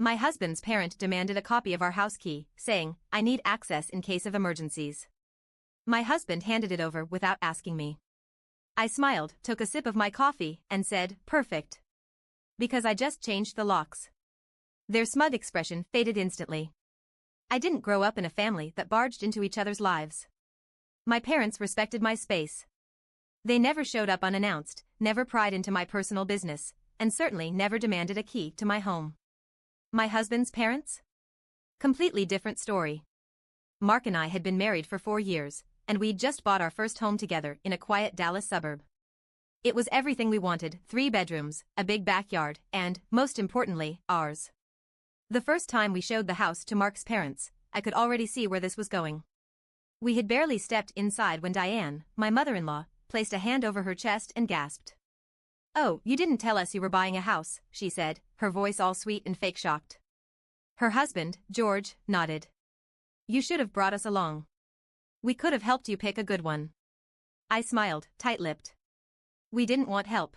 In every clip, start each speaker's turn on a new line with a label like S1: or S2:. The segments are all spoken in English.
S1: My husband's parent demanded a copy of our house key, saying, "I need access in case of emergencies." My husband handed it over without asking me. I smiled, took a sip of my coffee, and said, "Perfect." Because I just changed the locks. Their smug expression faded instantly. I didn't grow up in a family that barged into each other's lives. My parents respected my space. They never showed up unannounced, never pried into my personal business, and certainly never demanded a key to my home. My husband's parents? Completely different story. Mark and I had been married for 4 years, and we'd just bought our first home together in a quiet Dallas suburb. It was everything we wanted: 3 bedrooms, a big backyard, and, most importantly, ours. The first time we showed the house to Mark's parents, I could already see where this was going. We had barely stepped inside when Diane, my mother-in-law, placed a hand over her chest and gasped. "Oh, you didn't tell us you were buying a house," she said, her voice all sweet and fake shocked. Her husband, George, nodded. "You should have brought us along. We could have helped you pick a good one." I smiled, tight-lipped. We didn't want help.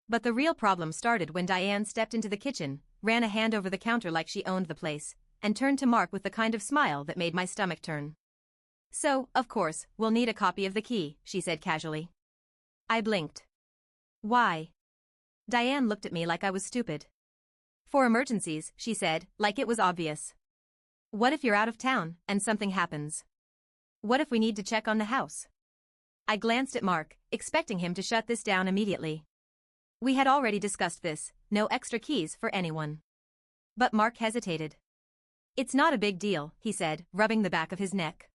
S1: But the real problem started when Diane stepped into the kitchen, ran a hand over the counter like she owned the place, and turned to Mark with the kind of smile that made my stomach turn. "So, of course, we'll need a copy of the key," she said casually. I blinked. "Why?" Diane looked at me like I was stupid. "For emergencies," she said, like it was obvious. "What if you're out of town, and something happens? What if we need to check on the house?" I glanced at Mark, expecting him to shut this down immediately. We had already discussed this, no extra keys for anyone. But Mark hesitated. "It's not a big deal," he said, rubbing the back of his neck.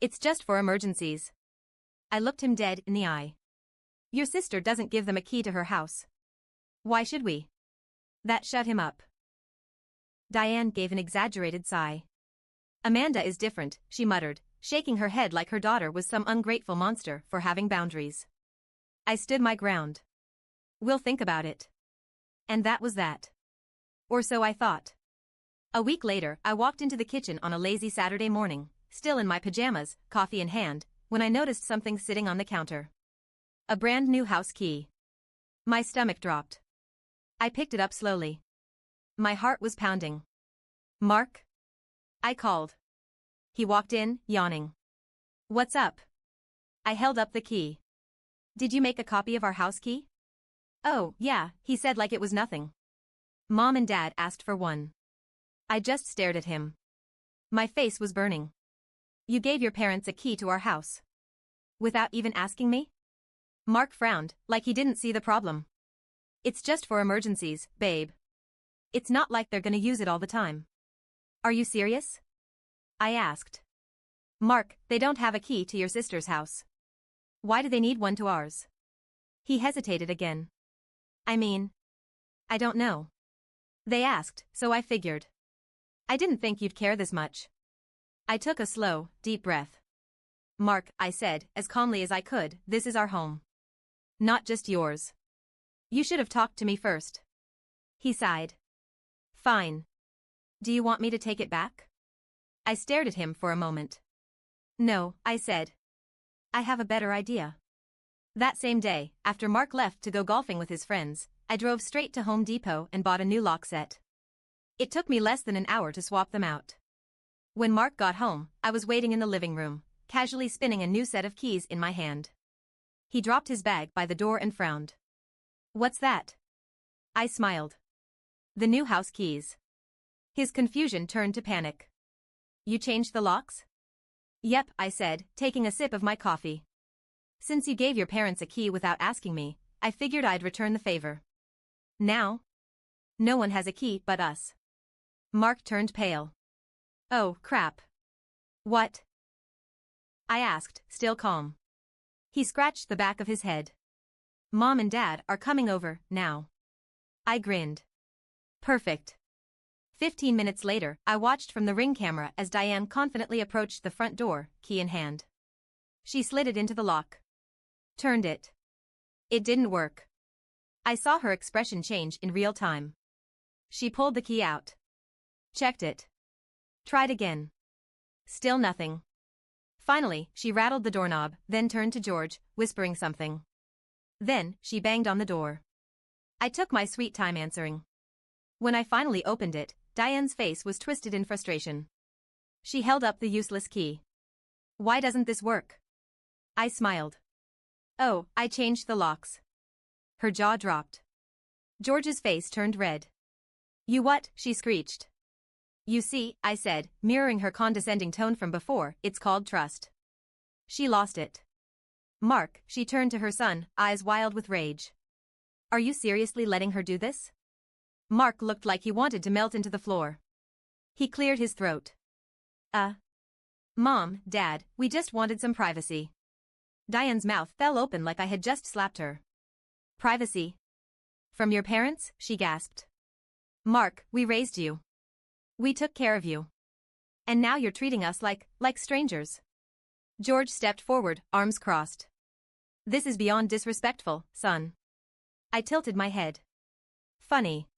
S1: "It's just for emergencies." I looked him dead in the eye. "Your sister doesn't give them a key to her house. Why should we?" That shut him up. Diane gave an exaggerated sigh. "Amanda is different," she muttered, shaking her head like her daughter was some ungrateful monster for having boundaries. I stood my ground. "We'll think about it." And that was that. Or so I thought. A week later, I walked into the kitchen on a lazy Saturday morning, still in my pajamas, coffee in hand, when I noticed something sitting on the counter. A brand new house key. My stomach dropped. I picked it up slowly. My heart was pounding. "Mark?" I called. He walked in, yawning. "What's up?" I held up the key. "Did you make a copy of our house key?" "Oh, yeah," he said like it was nothing. "Mom and Dad asked for one." I just stared at him. My face was burning. "You gave your parents a key to our house? Without even asking me?" Mark frowned, like he didn't see the problem. "It's just for emergencies, babe. It's not like they're gonna use it all the time." "Are you serious?" I asked. "Mark, they don't have a key to your sister's house. Why do they need one to ours?" He hesitated again. "I mean, I don't know. They asked, so I figured. I didn't think you'd care this much." I took a slow, deep breath. "Mark," I said, as calmly as I could, "this is our home. Not just yours. You should have talked to me first." He sighed. "Fine. Do you want me to take it back?" I stared at him for a moment. "No," I said. "I have a better idea." That same day, after Mark left to go golfing with his friends, I drove straight to Home Depot and bought a new lock set. It took me less than an hour to swap them out. When Mark got home, I was waiting in the living room, casually spinning a new set of keys in my hand. He dropped his bag by the door and frowned. "What's that?" I smiled. "The new house keys." His confusion turned to panic. "You changed the locks?" "Yep," I said, taking a sip of my coffee. "Since you gave your parents a key without asking me, I figured I'd return the favor. Now? No one has a key but us." Mark turned pale. "Oh, crap. What?" I asked, still calm. He scratched the back of his head. "Mom and Dad are coming over, now." I grinned. Perfect. 15 minutes later, I watched from the Ring camera as Diane confidently approached the front door, key in hand. She slid it into the lock. Turned it. It didn't work. I saw her expression change in real time. She pulled the key out. Checked it. Tried again. Still nothing. Finally, she rattled the doorknob, then turned to George, whispering something. Then, she banged on the door. I took my sweet time answering. When I finally opened it, Diane's face was twisted in frustration. She held up the useless key. Why doesn't this work? I smiled. Oh, I changed the locks. Her jaw dropped. George's face turned red. You what? She screeched. You see, I said, mirroring her condescending tone from before, it's called trust. She lost it. Mark, she turned to her son, eyes wild with rage. Are you seriously letting her do this? Mark looked like he wanted to melt into the floor. He cleared his throat. Mom, Dad, we just wanted some privacy. Diane's mouth fell open like I had just slapped her. Privacy? From your parents? She gasped. Mark, we raised you. We took care of you. And now you're treating us like strangers. George stepped forward, arms crossed. This is beyond disrespectful, son. I tilted my head. Funny.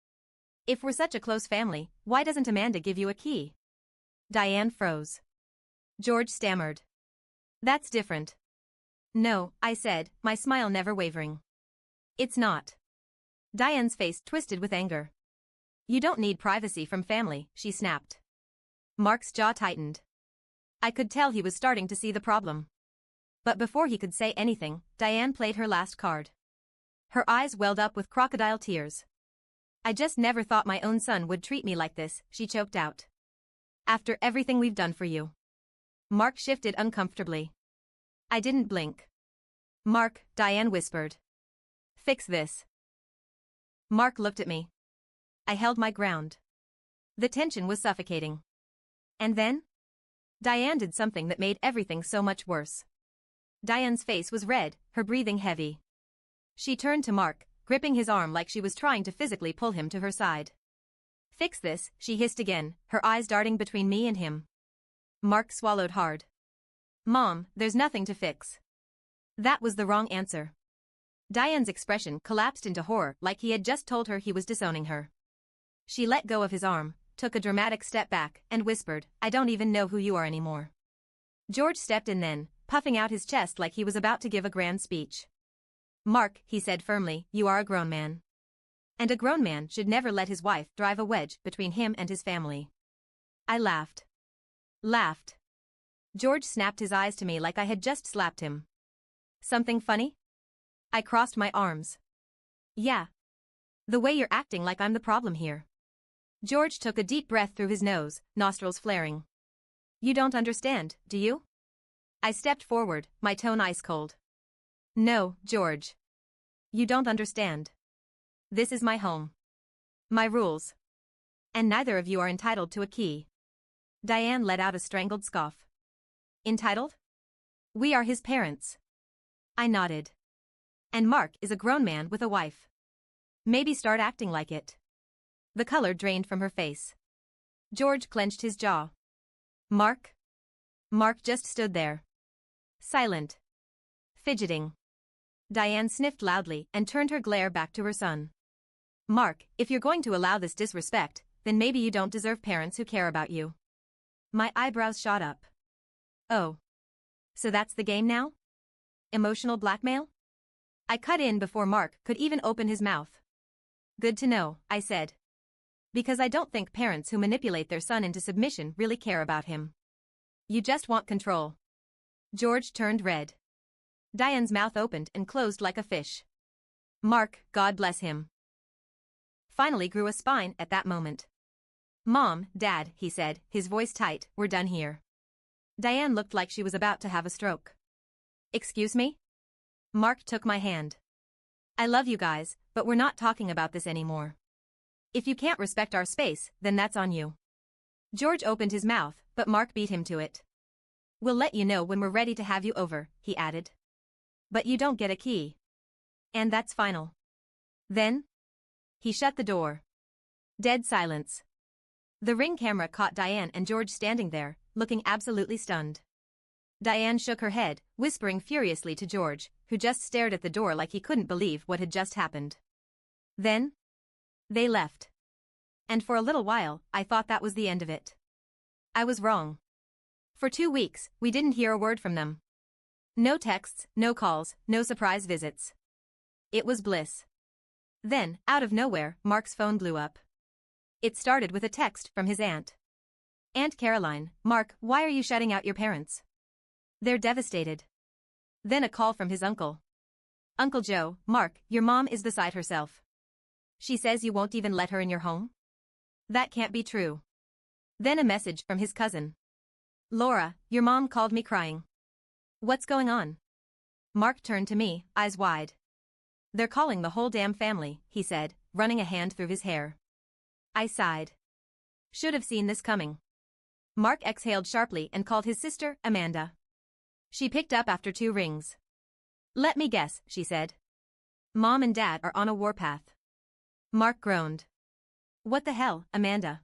S1: If we're such a close family, why doesn't Amanda give you a key? Diane froze. George stammered. That's different. No, I said, my smile never wavering. It's not. Diane's face twisted with anger. You don't need privacy from family, she snapped. Mark's jaw tightened. I could tell he was starting to see the problem. But before he could say anything, Diane played her last card. Her eyes welled up with crocodile tears. I just never thought my own son would treat me like this, she choked out. After everything we've done for you. Mark shifted uncomfortably. I didn't blink. Mark, Diane whispered. Fix this. Mark looked at me. I held my ground. The tension was suffocating. And then? Diane did something that made everything so much worse. Diane's face was red, her breathing heavy. She turned to Mark, gripping his arm like she was trying to physically pull him to her side. Fix this, she hissed again, her eyes darting between me and him. Mark swallowed hard. Mom, there's nothing to fix. That was the wrong answer. Diane's expression collapsed into horror like he had just told her he was disowning her. She let go of his arm, took a dramatic step back, and whispered, I don't even know who you are anymore. George stepped in then, puffing out his chest like he was about to give a grand speech. Mark, he said firmly, you are a grown man. And a grown man should never let his wife drive a wedge between him and his family. I laughed. George snapped his eyes to me like I had just slapped him. Something funny? I crossed my arms. Yeah. The way you're acting like I'm the problem here. George took a deep breath through his nose, nostrils flaring. You don't understand, do you? I stepped forward, my tone ice cold. No, George. You don't understand. This is my home. My rules. And neither of you are entitled to a key. Diane let out a strangled scoff. Entitled? We are his parents. I nodded. And Mark is a grown man with a wife. Maybe start acting like it. The color drained from her face. George clenched his jaw. Mark? Mark just stood there. Silent. Fidgeting. Diane sniffed loudly and turned her glare back to her son. Mark, if you're going to allow this disrespect, then maybe you don't deserve parents who care about you. My eyebrows shot up. Oh. So that's the game now? Emotional blackmail? I cut in before Mark could even open his mouth. Good to know, I said. Because I don't think parents who manipulate their son into submission really care about him. You just want control. George turned red. Diane's mouth opened and closed like a fish. Mark, God bless him, finally grew a spine at that moment. Mom, Dad, he said, his voice tight, we're done here. Diane looked like she was about to have a stroke. Excuse me? Mark took my hand. I love you guys, but we're not talking about this anymore. If you can't respect our space, then that's on you. George opened his mouth, but Mark beat him to it. We'll let you know when we're ready to have you over, he added. But you don't get a key. And that's final. Then? He shut the door. Dead silence. The Ring camera caught Diane and George standing there, looking absolutely stunned. Diane shook her head, whispering furiously to George, who just stared at the door like he couldn't believe what had just happened. Then? They left. And for a little while, I thought that was the end of it. I was wrong. For 2 weeks, we didn't hear a word from them. No texts, no calls, no surprise visits. It was bliss. Then, out of nowhere, Mark's phone blew up. It started with a text from his aunt. Aunt Caroline, Mark, why are you shutting out your parents? They're devastated. Then a call from his uncle. Uncle Joe, Mark, your mom is beside herself. She says you won't even let her in your home? That can't be true. Then a message from his cousin. Laura, your mom called me crying. What's going on? Mark turned to me, eyes wide. They're calling the whole damn family, he said, running a hand through his hair. I sighed. Should have seen this coming. Mark exhaled sharply and called his sister, Amanda. She picked up after 2 rings. Let me guess, she said. Mom and Dad are on a warpath. Mark groaned. What the hell, Amanda?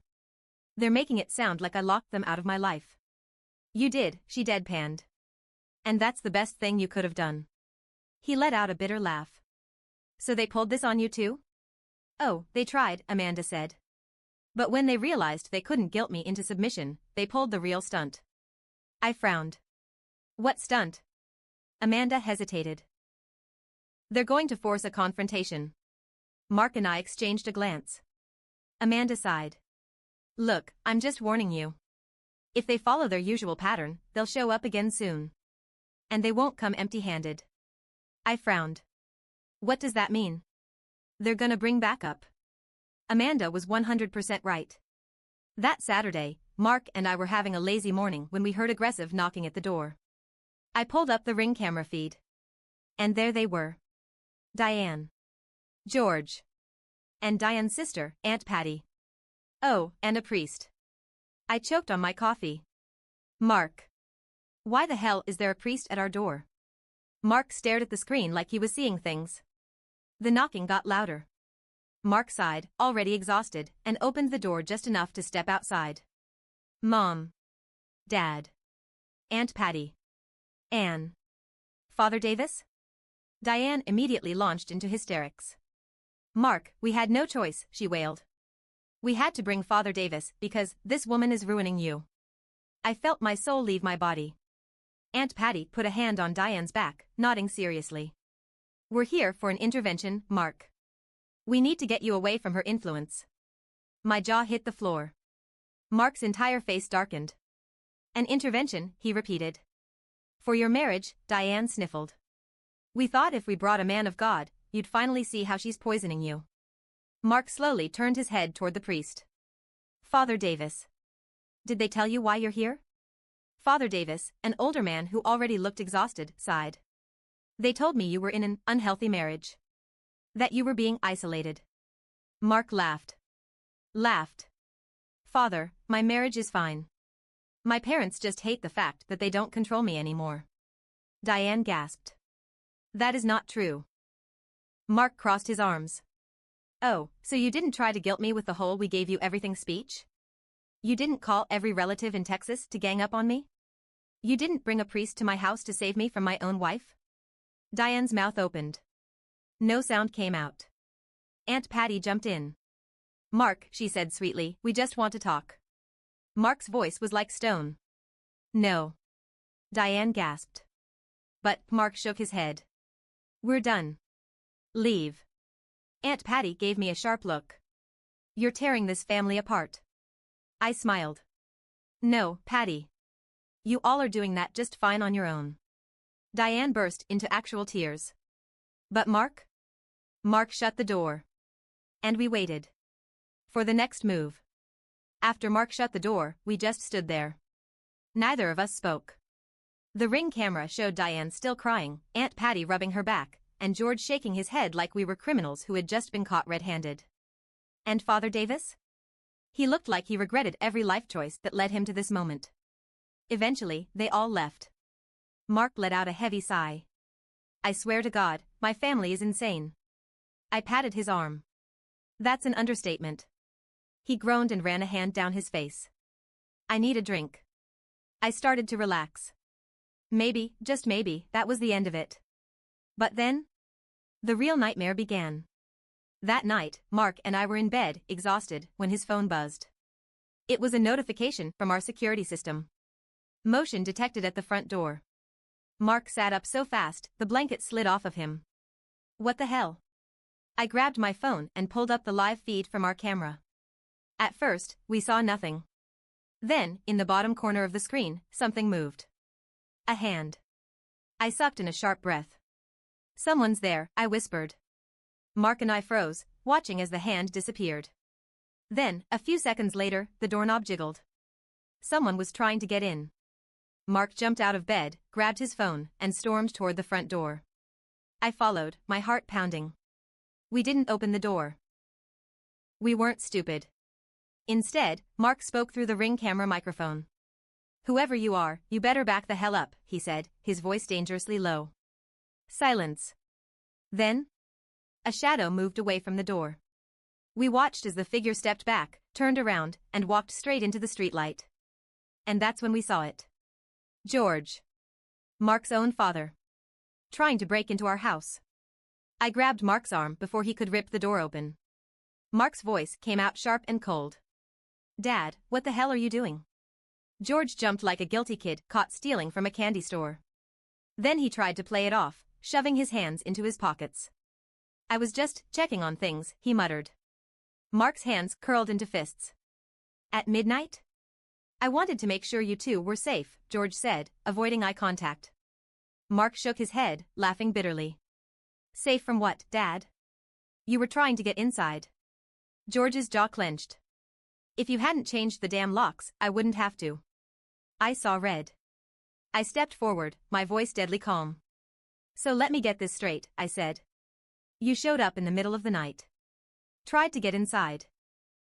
S1: They're making it sound like I locked them out of my life. You did, she deadpanned. And that's the best thing you could have done. He let out a bitter laugh. So they pulled this on you too? Oh, they tried, Amanda said. But when they realized they couldn't guilt me into submission, they pulled the real stunt. I frowned. What stunt? Amanda hesitated. They're going to force a confrontation. Mark and I exchanged a glance. Amanda sighed. Look, I'm just warning you. If they follow their usual pattern, they'll show up again soon. And they won't come empty-handed. I frowned. What does that mean? They're gonna bring backup. Amanda was 100% right. That Saturday, Mark and I were having a lazy morning when we heard aggressive knocking at the door. I pulled up the Ring camera feed. And there they were. Diane. George. And Diane's sister, Aunt Patty. Oh, and a priest. I choked on my coffee. Mark. Why the hell is there a priest at our door? Mark stared at the screen like he was seeing things. The knocking got louder. Mark sighed, already exhausted, and opened the door just enough to step outside. Mom. Dad. Aunt Patty. Anne. Father Davis? Diane immediately launched into hysterics. Mark, we had no choice, she wailed. We had to bring Father Davis because this woman is ruining you. I felt my soul leave my body. Aunt Patty put a hand on Diane's back, nodding seriously. We're here for an intervention, Mark. We need to get you away from her influence. My jaw hit the floor. Mark's entire face darkened. An intervention, he repeated. For your marriage, Diane sniffled. We thought if we brought a man of God, you'd finally see how she's poisoning you. Mark slowly turned his head toward the priest. Father Davis. Did they tell you why you're here? Father Davis, an older man who already looked exhausted, sighed. They told me you were in an unhealthy marriage. That you were being isolated. Mark laughed. Father, my marriage is fine. My parents just hate the fact that they don't control me anymore. Diane gasped. That is not true. Mark crossed his arms. Oh, so you didn't try to guilt me with the whole we gave you everything speech? You didn't call every relative in Texas to gang up on me? You didn't bring a priest to my house to save me from my own wife? Diane's mouth opened. No sound came out. Aunt Patty jumped in. Mark, she said sweetly, we just want to talk. Mark's voice was like stone. No. Diane gasped. But Mark shook his head. We're done. Leave. Aunt Patty gave me a sharp look. You're tearing this family apart. I smiled. No, Patty. You all are doing that just fine on your own. Diane burst into actual tears. But Mark? Mark shut the door. And we waited. For the next move. After Mark shut the door, we just stood there. Neither of us spoke. The Ring camera showed Diane still crying, Aunt Patty rubbing her back, and George shaking his head like we were criminals who had just been caught red-handed. And Father Davis? He looked like he regretted every life choice that led him to this moment. Eventually, they all left. Mark let out a heavy sigh. I swear to God, my family is insane. I patted his arm. That's an understatement. He groaned and ran a hand down his face. I need a drink. I started to relax. Maybe, just maybe, that was the end of it. But then? The real nightmare began. That night, Mark and I were in bed, exhausted, when his phone buzzed. It was a notification from our security system. Motion detected at the front door. Mark sat up so fast, the blanket slid off of him. What the hell? I grabbed my phone and pulled up the live feed from our camera. At first, we saw nothing. Then, in the bottom corner of the screen, something moved. A hand. I sucked in a sharp breath. Someone's there, I whispered. Mark and I froze, watching as the hand disappeared. Then, a few seconds later, the doorknob jiggled. Someone was trying to get in. Mark jumped out of bed, grabbed his phone, and stormed toward the front door. I followed, my heart pounding. We didn't open the door. We weren't stupid. Instead, Mark spoke through the Ring camera microphone. "Whoever you are, you better back the hell up," he said, his voice dangerously low. Silence. Then, a shadow moved away from the door. We watched as the figure stepped back, turned around, and walked straight into the streetlight. And that's when we saw it. George. Mark's own father. Trying to break into our house. I grabbed Mark's arm before he could rip the door open. Mark's voice came out sharp and cold. "Dad, what the hell are you doing?" George jumped like a guilty kid caught stealing from a candy store. Then he tried to play it off, shoving his hands into his pockets. "I was just checking on things," he muttered. Mark's hands curled into fists. "At midnight?" "I wanted to make sure you two were safe," George said, avoiding eye contact. Mark shook his head, laughing bitterly. "Safe from what, Dad?" "You were trying to get inside." George's jaw clenched. "If you hadn't changed the damn locks, I wouldn't have to." I saw red. I stepped forward, my voice deadly calm. "So let me get this straight," I said. "You showed up in the middle of the night. Tried to get inside.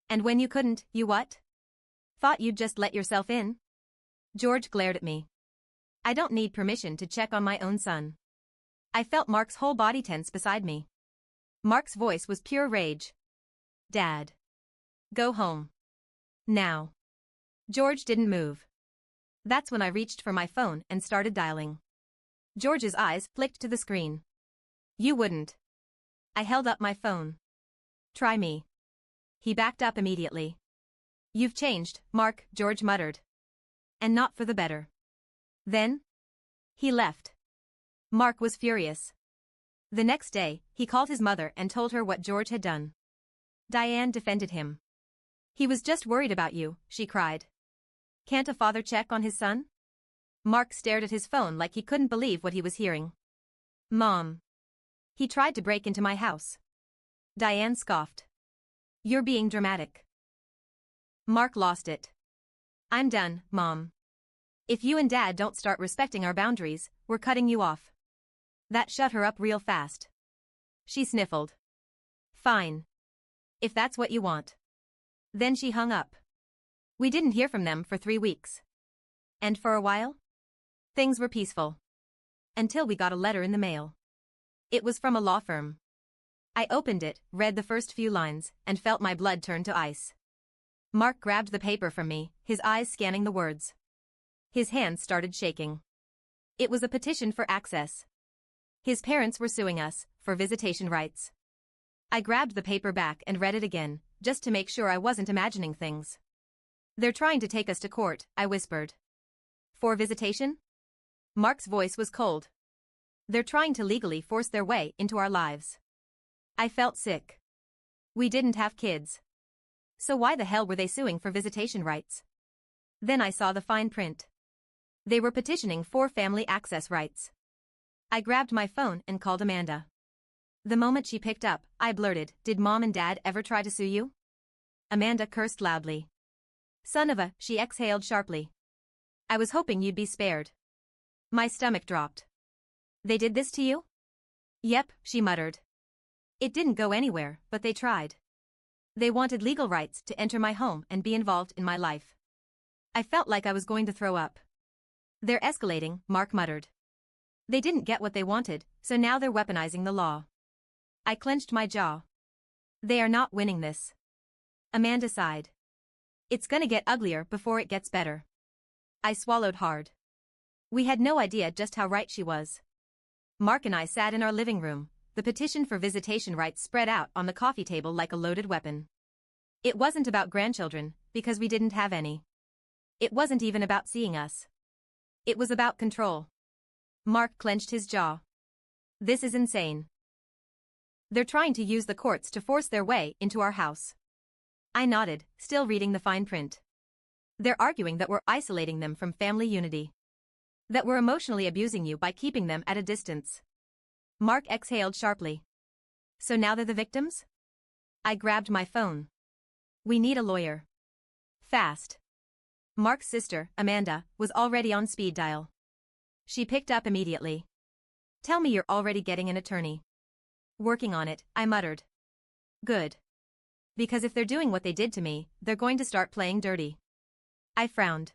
S1: And when you couldn't, you what? Thought you'd just let yourself in?" George glared at me. "I don't need permission to check on my own son." I felt Mark's whole body tense beside me. Mark's voice was pure rage. "Dad. Go home. Now." George didn't move. That's when I reached for my phone and started dialing. George's eyes flicked to the screen. "You wouldn't." I held up my phone. "Try me." He backed up immediately. "You've changed, Mark," George muttered. "And not for the better." Then, he left. Mark was furious. The next day, he called his mother and told her what George had done. Diane defended him. "He was just worried about you," she cried. "Can't a father check on his son?" Mark stared at his phone like he couldn't believe what he was hearing. "Mom. He tried to break into my house." Diane scoffed. "You're being dramatic." Mark lost it. "I'm done, Mom. If you and Dad don't start respecting our boundaries, we're cutting you off." That shut her up real fast. She sniffled. "Fine. If that's what you want." Then she hung up. We didn't hear from them for 3 weeks. And for a while, things were peaceful. Until we got a letter in the mail. It was from a law firm. I opened it, read the first few lines, and felt my blood turn to ice. Mark grabbed the paper from me, his eyes scanning the words. His hands started shaking. It was a petition for access. His parents were suing us for visitation rights. I grabbed the paper back and read it again, just to make sure I wasn't imagining things. "They're trying to take us to court," I whispered. "For visitation?" Mark's voice was cold. "They're trying to legally force their way into our lives." I felt sick. We didn't have kids. So why the hell were they suing for visitation rights? Then I saw the fine print. They were petitioning for family access rights. I grabbed my phone and called Amanda. The moment she picked up, I blurted, "Did Mom and Dad ever try to sue you?" Amanda cursed loudly. "Son of a," she exhaled sharply. "I was hoping you'd be spared." My stomach dropped. "They did this to you?" "Yep," she muttered. "It didn't go anywhere, but they tried. They wanted legal rights to enter my home and be involved in my life." I felt like I was going to throw up. "They're escalating," Mark muttered. "They didn't get what they wanted, so now they're weaponizing the law." I clenched my jaw. "They are not winning this." Amanda sighed. "It's gonna get uglier before it gets better." I swallowed hard. We had no idea just how right she was. Mark and I sat in our living room, the petition for visitation rights spread out on the coffee table like a loaded weapon. It wasn't about grandchildren, because we didn't have any. It wasn't even about seeing us. It was about control. Mark clenched his jaw. "This is insane. They're trying to use the courts to force their way into our house." I nodded, still reading the fine print. They're arguing that we're isolating them from family unity. That we're emotionally abusing you by keeping them at a distance. Mark exhaled sharply. So now they're the victims? I grabbed my phone. We need a lawyer. Fast. Mark's sister, Amanda, was already on speed dial. She picked up immediately. Tell me you're already getting an attorney. Working on it, I muttered. Good. Because if they're doing what they did to me, they're going to start playing dirty. I frowned.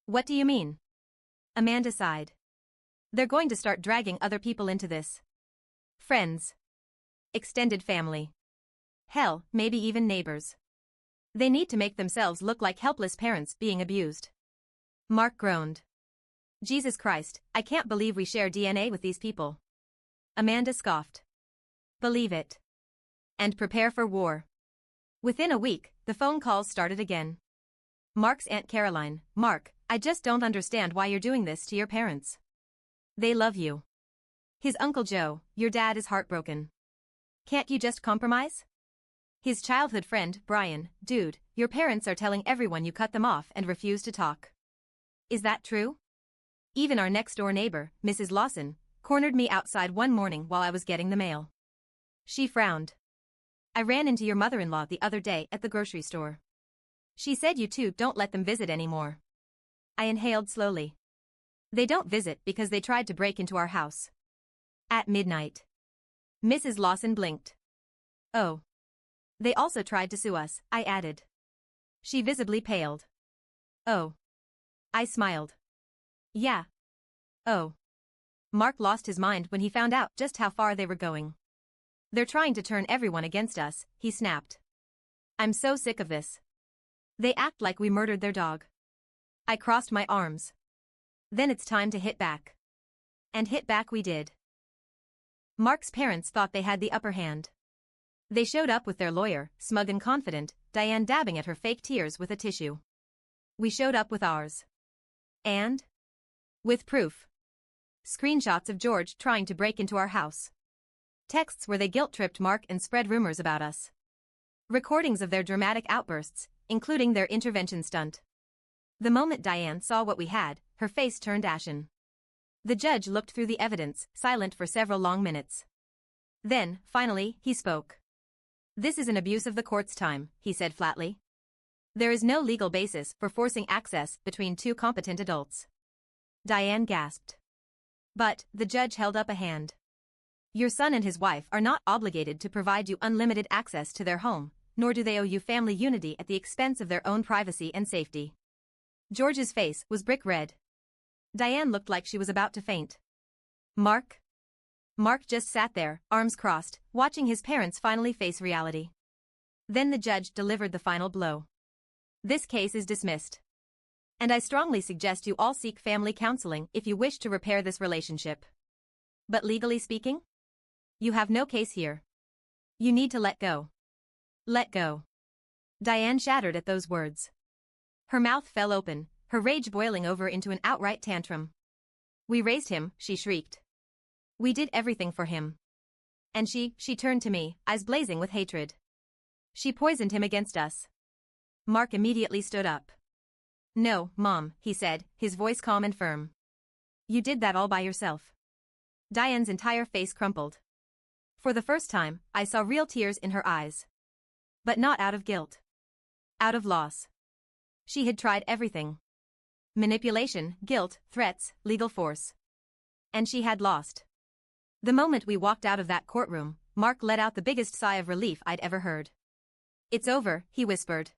S1: What do you mean? Amanda sighed. They're going to start dragging other people into this. Friends. Extended family. Hell, maybe even neighbors. They need to make themselves look like helpless parents being abused. Mark groaned. Jesus Christ, I can't believe we share DNA with these people. Amanda scoffed. Believe it. And prepare for war. Within a week, the phone calls started again. Mark's Aunt Caroline, Mark, I just don't understand why you're doing this to your parents. They love you. His Uncle Joe, your dad is heartbroken. Can't you just compromise? His childhood friend, Brian, dude, your parents are telling everyone you cut them off and refuse to talk. Is that true? Even our next-door neighbor, Mrs. Lawson, cornered me outside one morning while I was getting the mail. She frowned. I ran into your mother-in-law the other day at the grocery store. She said you two don't let them visit anymore. I inhaled slowly. They don't visit because they tried to break into our house. At midnight. Mrs. Lawson blinked. Oh. They also tried to sue us, I added. She visibly paled. Oh. I smiled. Yeah. Oh. Mark lost his mind when he found out just how far they were going. They're trying to turn everyone against us, he snapped. I'm so sick of this. They act like we murdered their dog. I crossed my arms. Then it's time to hit back. And hit back we did. Mark's parents thought they had the upper hand. They showed up with their lawyer, smug and confident, Diane dabbing at her fake tears with a tissue. We showed up with ours. And? With proof. Screenshots of George trying to break into our house. Texts where they guilt-tripped Mark and spread rumors about us. Recordings of their dramatic outbursts, including their intervention stunt. The moment Diane saw what we had, her face turned ashen. The judge looked through the evidence, silent for several long minutes. Then, finally, he spoke. This is an abuse of the court's time, he said flatly. There is no legal basis for forcing access between two competent adults. Diane gasped. But, the judge held up a hand. Your son and his wife are not obligated to provide you unlimited access to their home, nor do they owe you family unity at the expense of their own privacy and safety. George's face was brick red. Diane looked like she was about to faint. Mark? Mark just sat there, arms crossed, watching his parents finally face reality. Then the judge delivered the final blow. This case is dismissed. And I strongly suggest you all seek family counseling if you wish to repair this relationship. But legally speaking? You have no case here. You need to let go. Let go. Diane shattered at those words. Her mouth fell open, her rage boiling over into an outright tantrum. We raised him, she shrieked. We did everything for him. And she turned to me, eyes blazing with hatred. She poisoned him against us. Mark immediately stood up. No, Mom, he said, his voice calm and firm. You did that all by yourself. Diane's entire face crumpled. For the first time, I saw real tears in her eyes. But not out of guilt. Out of loss. She had tried everything. Manipulation, guilt, threats, legal force. And she had lost. The moment we walked out of that courtroom, Mark let out the biggest sigh of relief I'd ever heard. It's over, he whispered.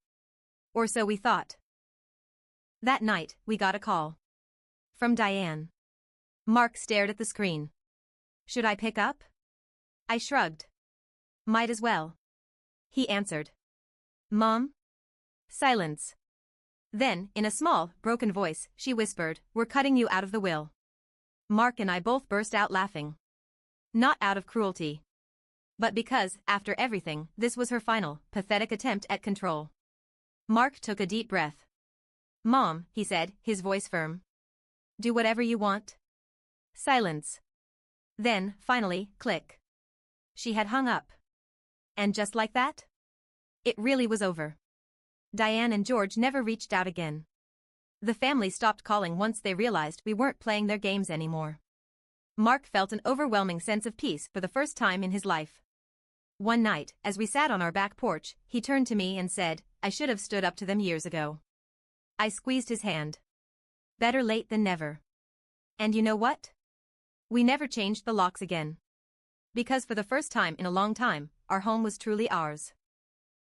S1: Or so we thought. That night, we got a call. From Diane. Mark stared at the screen. Should I pick up? I shrugged. Might as well. He answered. Mom? Silence. Then, in a small, broken voice, she whispered, We're cutting you out of the will. Mark and I both burst out laughing. Not out of cruelty. But because, after everything, this was her final, pathetic attempt at control. Mark took a deep breath. Mom, he said, his voice firm. Do whatever you want. Silence. Then, finally, click. She had hung up. And just like that? It really was over. Diane and George never reached out again. The family stopped calling once they realized we weren't playing their games anymore. Mark felt an overwhelming sense of peace for the first time in his life. One night, as we sat on our back porch, he turned to me and said, "I should have stood up to them years ago." I squeezed his hand. Better late than never. And you know what? We never changed the locks again. Because for the first time in a long time, our home was truly ours.